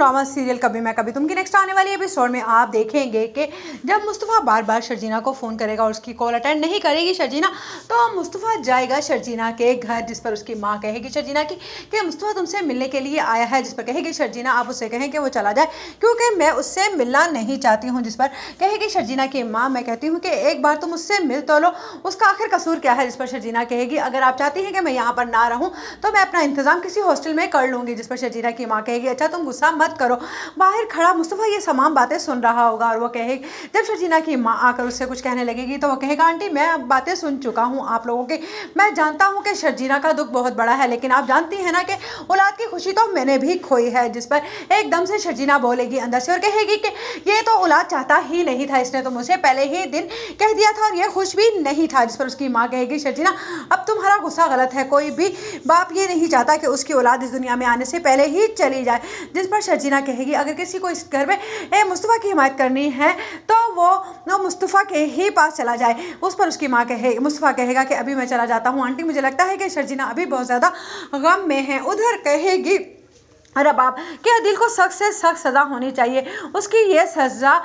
Drama serial कभी मैं कभी तुम की नेक्स्ट आने वाली एपिसोड में आप देखेंगे कि जब मुस्तफ़ा बार बार शर्जीना को फ़ोन करेगा और उसकी कॉल अटेंड नहीं करेगी शर्जीना, तो मुस्तफ़ा जाएगा शर्जीना के घर, जिस पर उसकी माँ कहेगी शर्जीना की कि मुस्तफ़ा तुमसे मिलने के लिए आया है। जिस पर कहेगी शर्जीना आप उससे कहें कि वो चला जाए क्योंकि मैं उससे मिलना नहीं चाहती हूँ। जिस पर कहेगी शर्जीना की माँ मैं कहती हूँ कि एक बार तुम उससे मिल तो लो, उसका आखिर कसूर क्या है। जिस पर शर्जीना कहेगी अगर आप चाहती हैं कि मैं यहाँ पर ना रहूँ तो मैं अपना इंतज़ाम किसी हॉस्टल में कर लूँगी। जिस पर शर्जीना की माँ कहेगी अच्छा तुम गुस्सा मत करो। बाहर खड़ा मुस्तफ़ा ये तमाम बातें सुन रहा होगा और वो कहेगी, जब शर्जीना की माँ आकर उससे कुछ कहने लगेगी तो वो कहेगा आंटी मैं अब बातें सुन चुका हूँ आप लोगों की, मैं जानता हूँ कि शर्जीना का दुख बहुत बड़ा है, लेकिन आप जानती हैं ना कि औलाद की खुशी तो मैंने भी खोई है। जिस पर एकदम से शर्जीना बोलेगी अंदर से और कहेगी कि ये तो औलाद चाहता ही नहीं था, इसने तो मुझे पहले ही दिन कह दिया था और ये खुश भी नहीं था। जिस पर उसकी माँ कहेगी शर्जीना अब तुम्हारा गुस्सा गलत है, कोई भी बाप ये नहीं चाहता कि उसकी औलाद इस दुनिया में आने से पहले ही चली जाए। जिस पर शर्जीना कहेगी अगर किसी को इस घर में मुस्तफ़ा की हिमायत करनी है तो वो मुस्तफ़ा के ही पास चला जाए। उस पर उसकी माँ मुस्तफ़ा कहेगा कि अभी मैं चला जाता हूँ आंटी, मुझे लगता है कि शर्जीना अभी बहुत ज़्यादा गम में है। उधर कहेगी रबाब कि अदिल को सख्त से सख्त सज़ा होनी चाहिए, उसकी ये सज़ा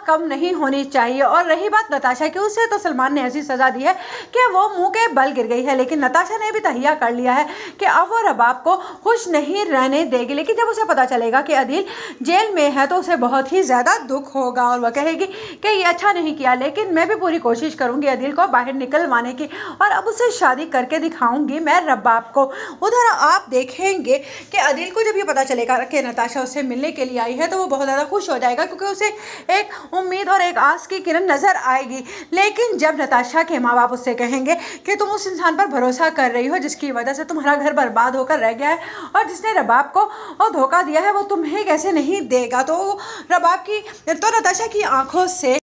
कम नहीं होनी चाहिए। और रही बात नताशा की, उसे तो सलमान ने ऐसी सज़ा दी है कि वो मुंह के बल गिर गई है, लेकिन नताशा ने भी तहिया कर लिया है कि अब वो रबाब को खुश नहीं रहने देगी। लेकिन जब उसे पता चलेगा कि अदिल जेल में है तो उसे बहुत ही ज़्यादा दुख होगा और वह कहेगी कि ये अच्छा नहीं किया, लेकिन मैं भी पूरी कोशिश करूँगी अदिल को बाहर निकलवाने की और अब उसे शादी करके दिखाऊँगी मैं रबाब को। उधर आप देखेंगे कि अदिल को जब पता चलेगा कि नताशा उससे मिलने के लिए आई है तो वो बहुत ज़्यादा खुश हो जाएगा क्योंकि उसे एक उम्मीद और एक आस की किरण नज़र आएगी। लेकिन जब नताशा के माँ बाप उससे कहेंगे कि तुम उस इंसान पर भरोसा कर रही हो जिसकी वजह से तुम्हारा घर बर्बाद होकर रह गया है और जिसने रबाब को धोखा दिया है वो तुम्हें कैसे नहीं देगा, तो रबाब की तो नताशा की आंखों से